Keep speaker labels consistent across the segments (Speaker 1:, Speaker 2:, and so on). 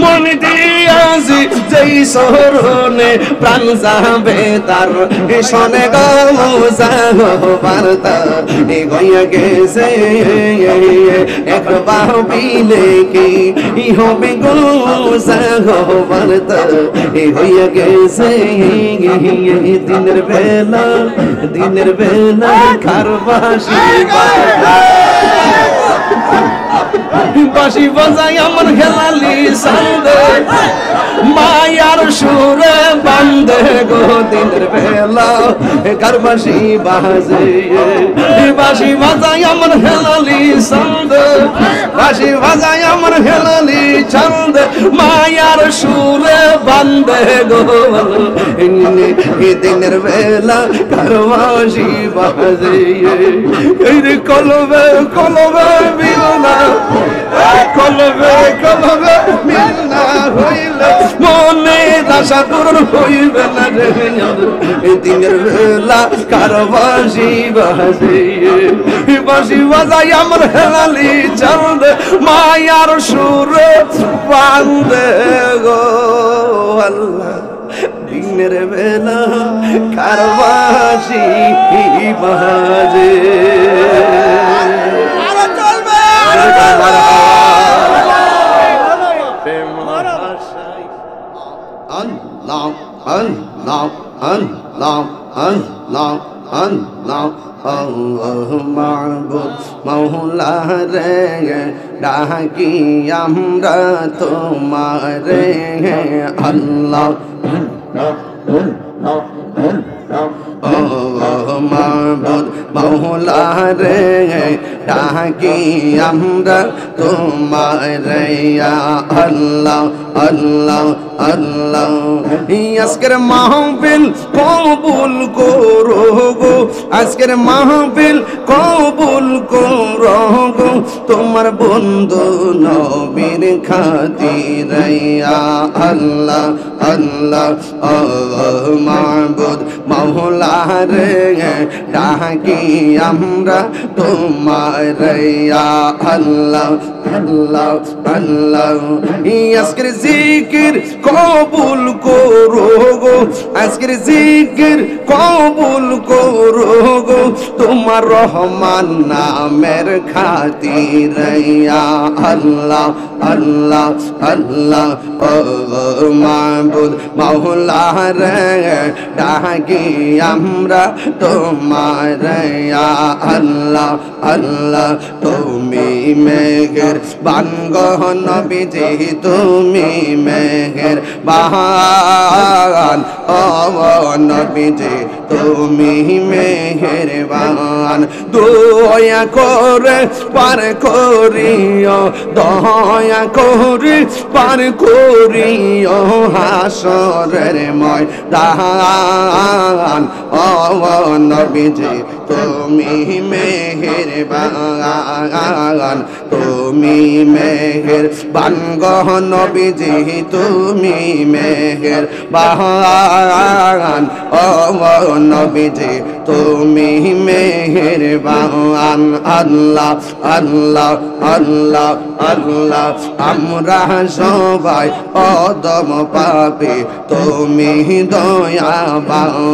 Speaker 1: মন দিয়াছি যেই শরণে প্রাণ যাবে তার শোনে গো মুসাফারতা গইয়া গেছে একবার বিলে কি হবে গো মুসাফারতা হইয়া গেছে দিনের বেলা খারবাসি বাঁশি বাজাই আমার হেলালি সান্দে মায়ার সুরে বান্দে গো দিনের বেলা কারবাসি বাজে বাঁশি বাজাই আমার হেলালি সান্দে বাঁশি বাজাই আমার হেলালি ছন্দে মায়ার সুরে বান্দে গো দিনের বেলা কারবাসি বাজে কলবে কলবে মিলনা কলবে কলবে মিলনা হইলে মনে আশা পূরণ হইবে না রে দিনের বেলা কারবাসি বাজে বাঁশি বাজাই আমার হেলালি ছন্দ মায়ার সুরে বান্দে গো আল্লাহ দিনের বেলা কারবাসি বাজে Allah, Allah, Allah, Allah, Allah, Allah, মাবুদ মওলা রে ডাকি আমরা তোমারে আল্লাহ মাবুদ মওলা রে ডাকি আমরা তোমারে আল্লাহ আল্লাহ আল্লাহ আজকের মাহফিল কবুল করো গো আজকের মাহফিল কবুল করো গো তোমার বন্ধু নবীর খাতিরে আল্লাহ আল্লাহ মাবুদ মওলা রে ডাকি আমরা তোমারে আল্লাহ আল্লাহ আল্লাহ আজকের জিকির কবুল করো গো আজকের জিকির কবুল করো গো তোমার রহমান নামের খাতিরে আল্লাহ আল্লাহ আল্লাহ মাবুদ মওলা রে ডাকি আমরা তোমারে আল্লাহ আল্লাহ তুমি মেঘের বানগো নবীজি তুমি মেঘের বান ও নবীজি তুমি মেঘের বান দয়া করে পার করিও দয়া করে পার করিও হাসরের ময়দান ও নবীজি তুমি মেঘের বান তুমি মেঘের বান গো নবীজি তুমি মেঘের বান ও নবীজি তুমি মেঘের বান আল্লাহ আল্লাহ আল্লাহ আল্লাহ আমরা সবাই অদম পাপী তুমি দয়াবান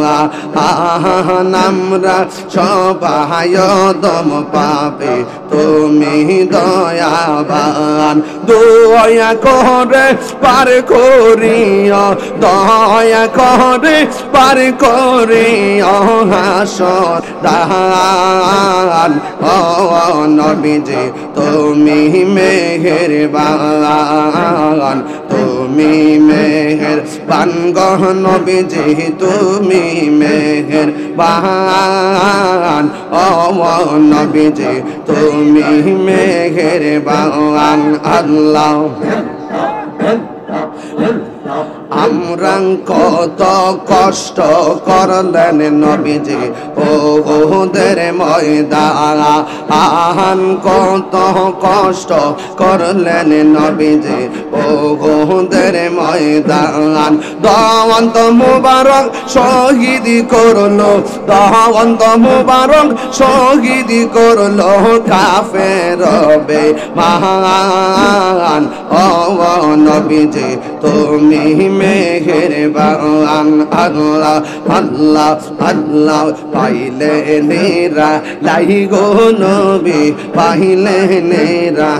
Speaker 1: আমরা সবাই অদম পাপী তুমি দয়াবান দয়া করে পার করিও দয়া করে পার করিও হাসর দান ও নবীজি তুমি মেঘের বান তুমি মেঘের বান গো নবীজি তুমি মেঘের বান ও নবীজি তুমি মেঘের বান আল্লাহ আমরা কত কষ্ট করলেন নবীজি ওদের ময়দান কত কষ্ট করলেন নবীজি ওদের ময়দান দাওয়ান্ত মুবারক শহীদ করলো দাওয়ান্ত মুবারক শহীদ করলো কাফের বেঈমান ও নবীজি তুমি মেহেরবান আল্লাহ আল্লাহ আল্লাহ পাইলে নেরা লাই গো নবী পাইলে নেরা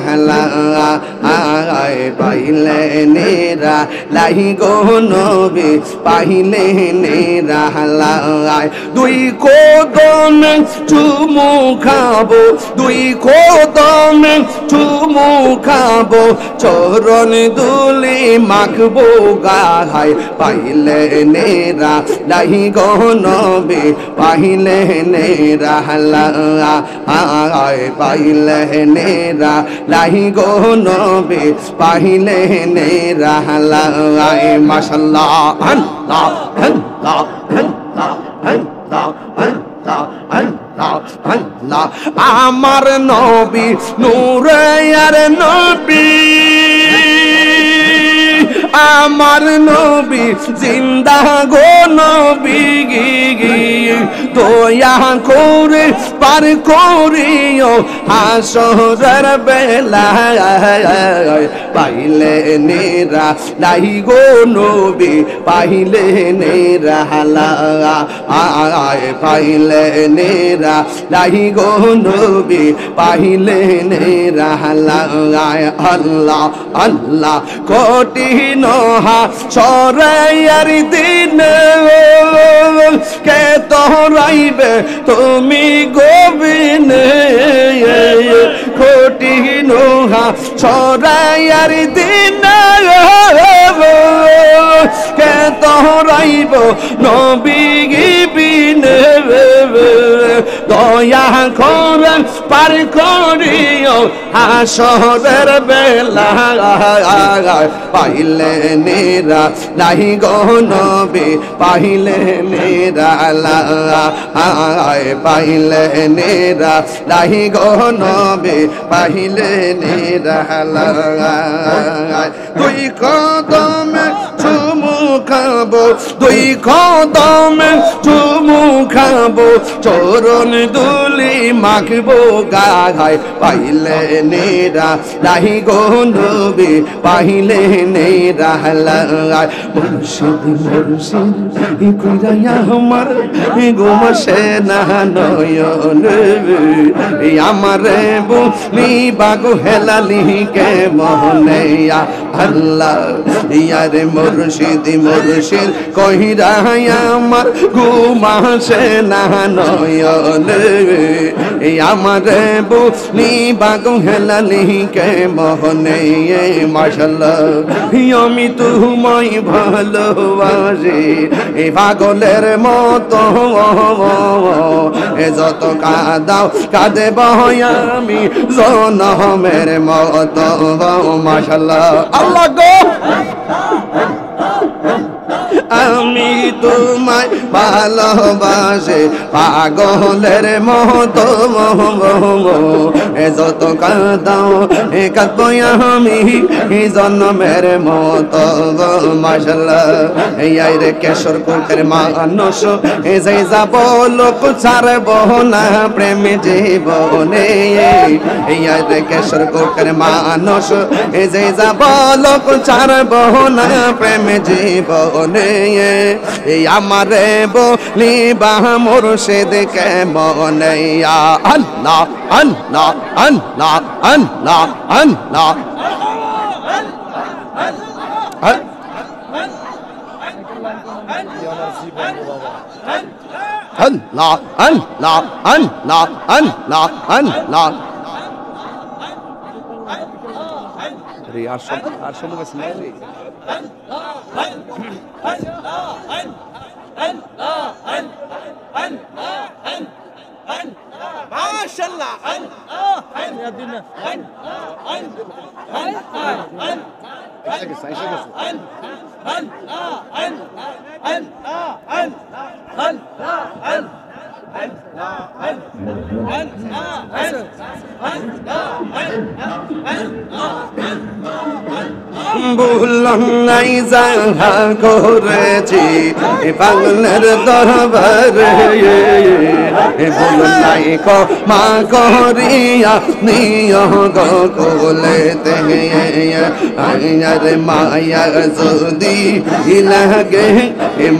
Speaker 1: আয় পাইলে নেরা লাই গো নবী পাইলে নেরা দুই কদমে চুমু খাবো দুই কদমে চুমু খাবো চরণ দুলি মাখবো গায় পাইলে নেরা লাই গো নবী পাইলে নেরা আয় পাইলে নেরা লাই গো নবী পাইলে নেরা মাশাআল্লাহ আল্লাহ আল্লাহ আল্লাহ আল্লাহ আল্লাহ আল্লাহ আমার নবী নূরে আর নবী আমার নবী জিন্দা গো নবী দয়া করে পার করিও হাসরের বেলা পাইলে নেরা লাই গো নবী পাইলে নেরা আয় পাইলে নেরা লাই গো নবী পাইলে নেরা আল্লাহ আল্লাহ কঠিন হাসরের দিন কে তোরাইবে তুমি গোবিনে কঠিন হাসরের দিন কে তোরাইব নবী বিনে দয়া করে পার করিও হাসরের বেলা পাইলে নেরা লাই গো নবী পাইলে নেরা পাইলে নেরা লাই গো নবী পাইলে নেরা দুই কদমে চুমু খাবো দুই কদমে চুমু খাবো চরণ দুলি মাখবো গায় পাইলে নেরা লাই গো নবী পাইলে নেরা মুর্শিদ মুর্শিদ কইরা আমার গোমসে না নয়ন আমারে বুনি বাগো হেলালি কে মনে আল্লাহ ইয়ারে মুর্শিদ মুর্শিদ কইরা আমার গোমসে না নয়ন আমারে বুনি বাগো হেলালি কে মনে মাশাআল্লাহ আমি তোমায় ভালোবাসি এই পাগলের মতো যত কাঁদাও কাঁদেব আমি জনমের মতো মাশাআল্লাহ আল্লাহ গো আমি তোমায় ভালোবাসি পাগলের মতো যত কাঁদাও কাঁদবো আমি জন্মের মতো মাশাআল্লাহ এই রে কেশর কোটের মানুষ যে যাব লোক ছাড়ব না প্রেম জীবনে এই রে কেশর কোটের মানুষ যে যাব লোক ছাড়ব না প্রেম জীবনে এই আমারে বলি বা মুর্শিদ কে মনে আল্লাহ আল্লাহ আল্লাহ আল্লাহ আল্লাহ আল্লাহ আল্লাহ আল্লাহ আল্লাহ আল্লাহ আর সব আছে না রে মাশাআল্লাহ ভুল নাই যাহা করেছি পাগলের দরবারে, ভুল নাই ক্ষমা করিয়া নিয় গো কোলেতে। আয়ার মায়া যদি লাগে,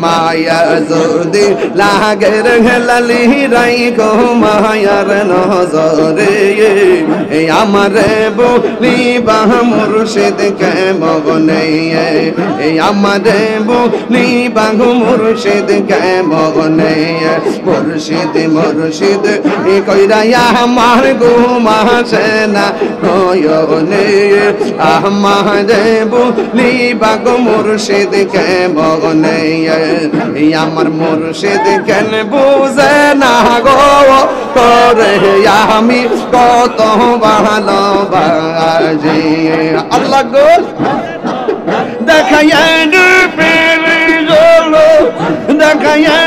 Speaker 1: মায়া যদি লাগে রে লালি রাই গো মায়ার নজরে। আমারে বলিবা মুর্শিদ কে মগনে, আমারে বলিবা মুর্শিদ কে মগনে। মুর্শিদ মুর্শিদ কইরা আমার ঘুমাসে না নয়নে, আমারে বলিবা মুর্শিদ কে মগনে। আমার মুর্শিদ কেন বুঝে না গো করে আমি কত ভালোবাসি। আল্লাহ গো দেখাইয়া পেরে চলো, দেখাইয়া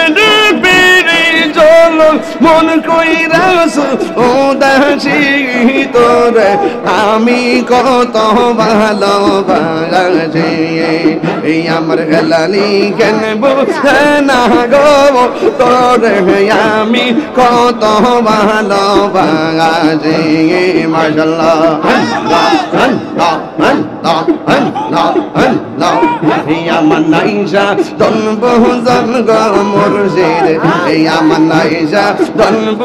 Speaker 1: পেরে চলো, মন কইরাস ও দাসি তোরে আমি কত ভালোবাসি। আমার হেলালি কেন বুঝে না গো তোরে আমি কত ভালোবাসি। মাশাআল্লাহ আমার নাইসা দনব জন গো মুর্শিদ, আমার নাইসা দনব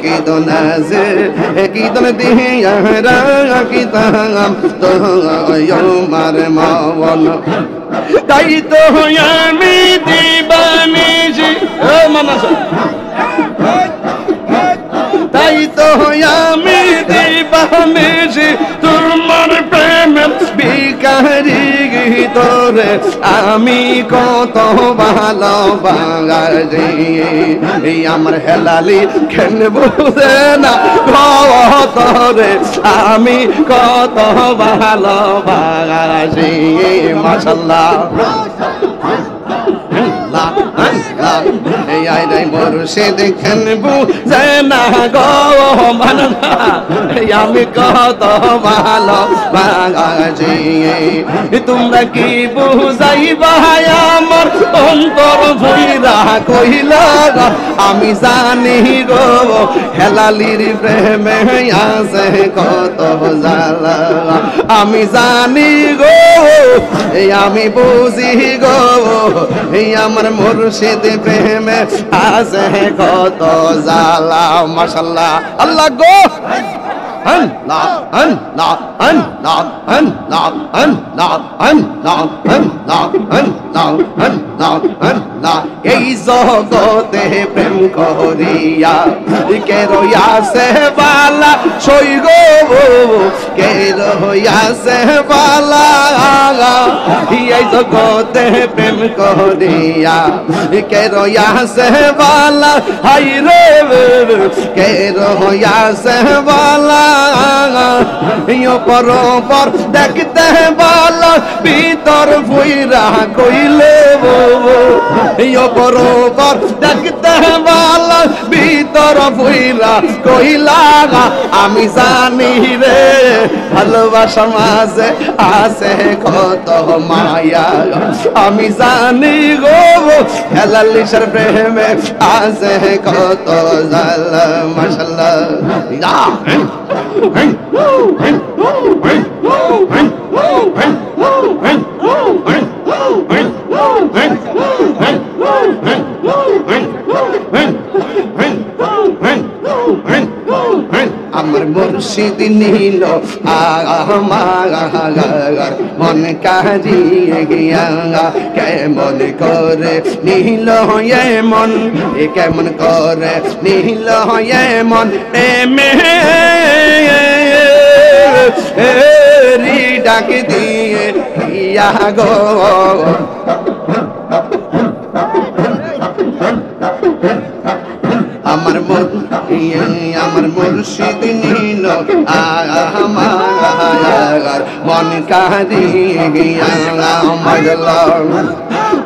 Speaker 1: কীর্তন আছে কীর্তন দিয়া কীর্তন তো আমার মন, তাই তো আমি দিবানিছি মানস, তাই তো আমি দিবানিছি তোমার প্রেম বিকারি তোরে আমি কত ভালোবাসি। আমার হেলালি কেন বুঝে না তোরে আমি কত ভালোবাসি। মাশাআল্লাহ মুর্শিদ কেন বুঝে না গো মাননা আমি কত ভালোবাসি। তোমরা কি বুঝাইবা আমার অন্তর ভইরা কইলা, আমি জানি গো হেলালির প্রেমে আছে কত জ্বালা। আমি জানি গো আমি বুঝি গো আমার মুর্শিদ প্রেমে আছে কত জ্বালা। মাশাআল্লাহ আল্লাহ গো আল্লাহ আল্লাহ আল্লাহ আল্লাহ আল্লাহ আল্লাহ আল্লাহ আল্লাহ আল্লাহ আল্লাহ। এই জগতে প্রেম করিয়া কে রইয়াছে বালা সই গো, কে রইয়াছে বালা। এই জগতে প্রেম করিয়া কে রইয়াছে বালা, হাই রে কে রইয়াছে বালা। পরপর দেখতে বালা ভিতর ফুইরা কইলে, পরপর দেখতে বালা ভিতর ফুইরা কইলা। আমি জানি রে ভালোবাসা মাঝে আছে কত মায়া, আমি জানি গো হেলালির প্রেমে আছে কত জ্বালা। মাশাআল্লাহ আমার মুর্শিদ নিল আমার মন কাজিয়ে গিয়া, কেমন করে নিল মন, কেমন করে নিল মন প্রেমে রি ডাক দিয়ে ইয়া গো। আমার মুর্শিদ নিল নীল আমার মন কাঁদিয়া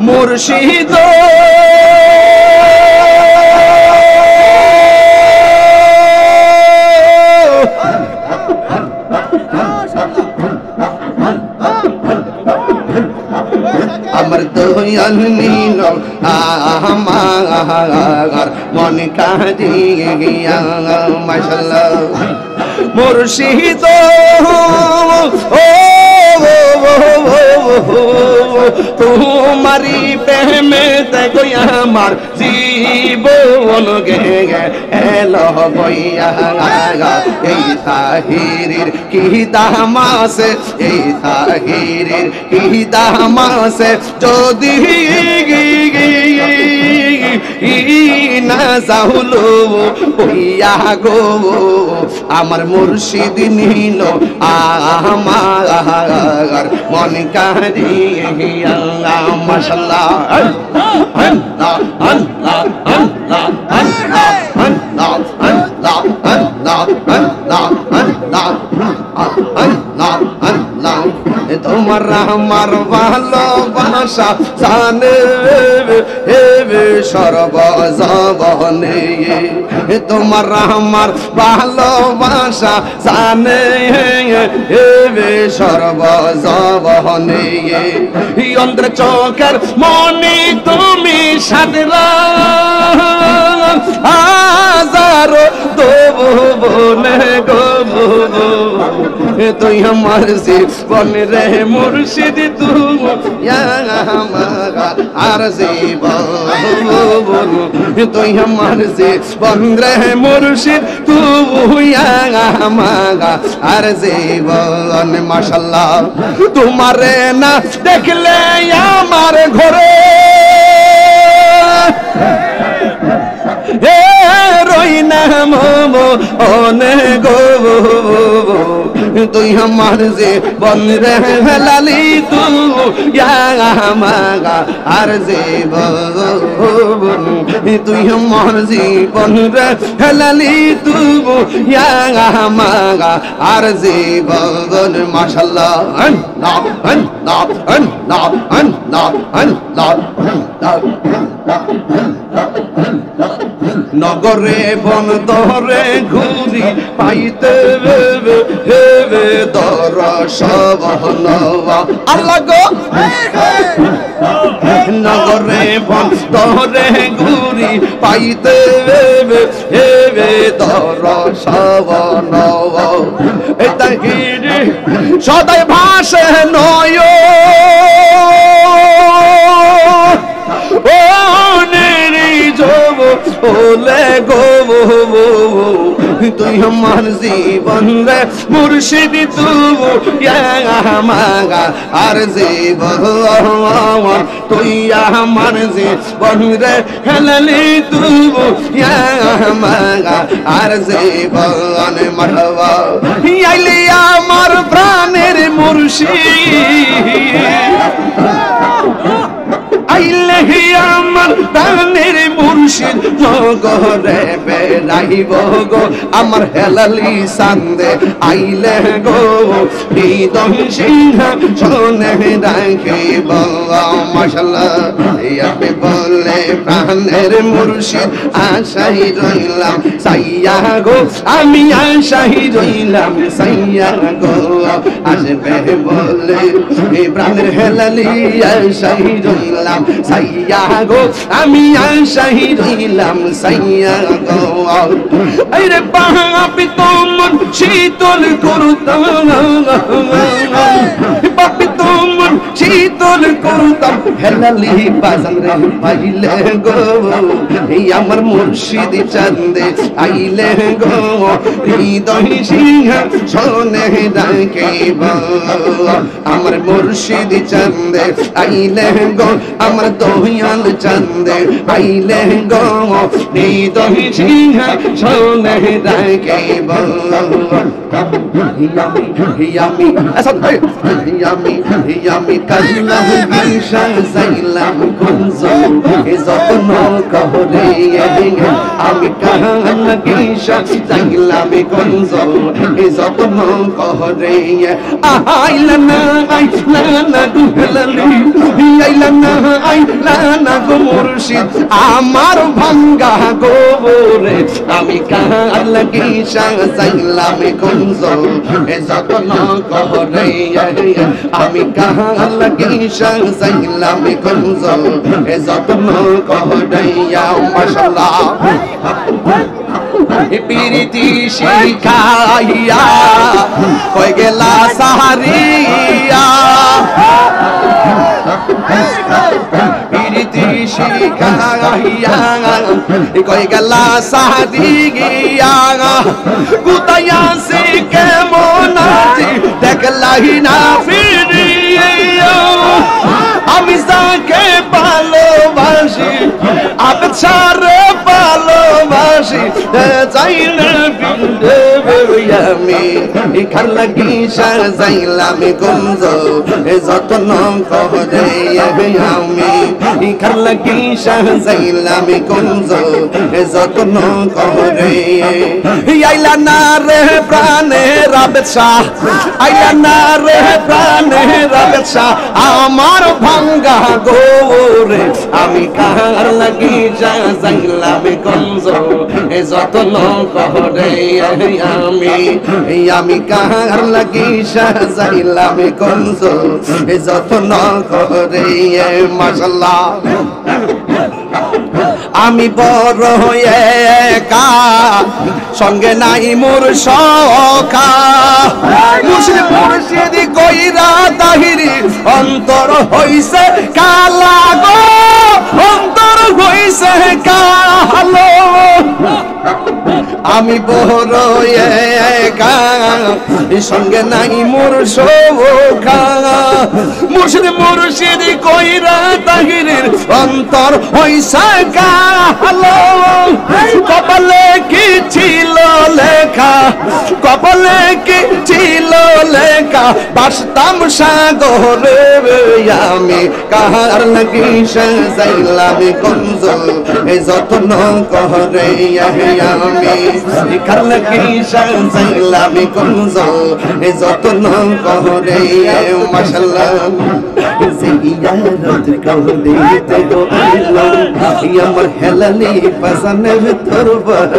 Speaker 1: মুর্শিদ আমার দয়াল নীল আমার মন কাঁদিয়া মাশাআল্লাহ মুর্শিদ তোমারি প্রেমে দেখো আমার জীবন গে এলো বইয়া এই তাহিরের কি দামাসে এই তাহিরের কি দামাসে যদি না যাহুলো হইয়া গো আমার মুর্শিদ নীল আমার মন কাঁদিয়া মাশাআল্লাহ আল্লাহ আল্লাহ আল্লাহ আল্লাহ আল্লাহ আল্লাহ আল্লাহ আল্লাহ আল্লাহ আল্লাহ তোমার আমার ভালোবাসা জানে সর্বজবনে তোমার আমার ভালোবাসা জানে সর্বজবনে অন্ধ্র চোখের মনি তুমি সাদরা হাজারো তবু বলে গো তুই আমার জীবন রে মুর্শিদ তুই আমার আর জীবন তুই আমার জীবন রে মুর্শিদ তুই আমার আর জীবন মাশাআল্লাহ তোমারে না দেখলে আমার ঘরে রই না মোমো অনে গো তুই আমার জীবন রে লালি তুই আমার আর জীবন তুই আমার জীবন রে লালি তুই আমার আর জীবন মাশাআল্লাহ আল্লাহ আল্লাহ আল্লাহ আল্লাহ আল্লাহ নগরে বন দরে ঘুরি পাইতে হেবে দরস বহনবা আল্লাহ গো নগরে বন দরে ঘুরি পাইতে হেবে দরস বহনবা এটা হিরে সদাই ভাসে নয় ও নেরি জব ওলে গো তুই আমার জীবন রে মুর্শিদ তুই আমার আর জীবন তুই আমার জীবন রে হেলালি তুই আমার আর জীবন মারবা আইলি আমার প্রাণের মুর্শিদ আইলে আমার প্রাণের মুর্শিদ নগরে বেড়াইব গো আমার হেলালি সান্দে আইলে গো হৃদয় সিংহ শোনে রাখিব মাশাআল্লাহ ইয়াবে বলে প্রাণের মুর্শিদ আশাই রইলাম সাইয়া গো আমি আশাই রইলাম সাইয়া গো আসবে বলে প্রাণের হেলালি আশাই রইলাম সাইয়া গো আমি আশাই রইলাম সাইয়া গো আরে পাপি তোমন শীতল করতাম পাপি তোমন শীতল করতাম হেলালি বাজান রে পাইলে গো এই আমার মুর্শিদ চান্দে আইলে গো হৃদয় সিংহ শোনে রাখিব আমার মুর্শিদ চান্দে আইলে গো আমার দয়াল চান্দে আইলে গো হৃদয় ছিয়া শোনে রাখিব আমি কাজলাম বিশা যাইলাম কুঞ্জ যত্ন করে আমি কাহান বিশা যাইলাম কুঞ্জ যত্ন করে আইলা না গুহলালি আইলা না গো মুর্শিদ আমার ভাঙ্গা গোবরে আমি কাহান বিশা যাইলাম কুঞ্জ যত্ন করে আমি কাহান বিশা যাইলাম কুঞ্জ যত্ন করে মাশাআল্লাহ পিরিতি শিখাইয়া কই গেলা সাহারিয়া পিরিতি শিখাইয়া কই গেলা সাহারিয়া কুতায়া সে কেমন আছি দেখলাই না ফিরিয়া আমি যাকে ভালোবাসি আপনি ছাড়ে ভালোবাসি যাই না আমি এখান লাগি সাজাইলাম কুঞ্জ যত্ন করে আমি এখান লাগি সাজাইলাম কুঞ্জ যত্ন করে আইলা না রে প্রাণে রাবেশা আইলা না রে প্রাণে রাবেশা আমার ভাঙ্গা গোরে আমি কার লাগি সাজাইলাম কুঞ্জ যত্ন করে আমি কার লাগি সাজাইলাম কুঞ্জ যত্ন করে মাশাআল্লাহ আমি বড় একা সঙ্গে নাই মোর সখা মুর্শিদ কইরা তাহিরি অন্তর হইছে কালা গো অন্তর হইছে কালো আমি বড় একা সঙ্গে নাই মোর সখা মুর্শিদ কইরা তাহিরির অন্তর হইছে কালো কপালে কি ছিল লেখা কপালে কি ছিল লেখা বাসতাম সাগরে আমি কাহার লাগি সাজাইলাম কুঞ্জ যত্ন করে আমি কার লাগি সাজাইলাম কুঞ্জ যত্ন করে মাশাআল্লাহ জিয়ারত করিতে গো আমার হেলালি পাসানের দরবার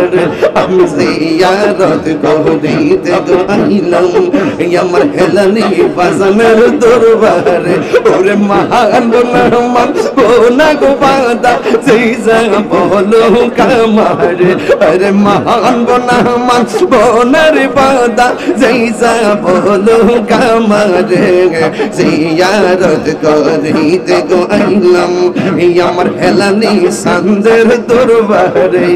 Speaker 1: আমি জিয়ারত করিতে গো আমার হেলালি পাসানের দরবার ওরে মহান রহমান কোনা গো বাদা জিজা বলো কামার আরে মহান রহমান বোনার বাদা জিজা বলো কামার জিয়ারত করিতে গো আমার হেলানি সান্দের দরবারে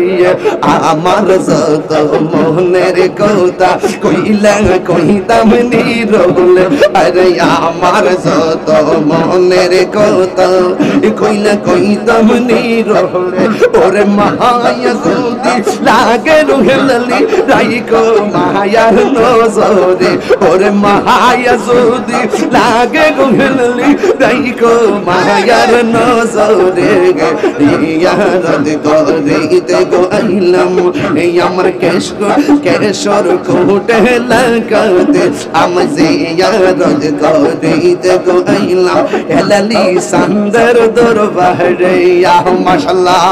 Speaker 1: আমার যত মনের কথা কইলা কইতাম নিরলে আরে আমার যত মনের কথা কইলা কইতাম নিরলে ওরে মায়া যদি লাগে রুহেলালি রাইকো মায়ার নজরে ওরে মায়া যদি লাগে রুহেলালি রাইকো মায়ার নজরে ইয়ারত করিতে গো আইলাম আমার কেশর কোটে লাগাতে আমি জিয়ারত করিতে গো আইলাম হেলালি সান্দের দরবারে মাশাআল্লাহ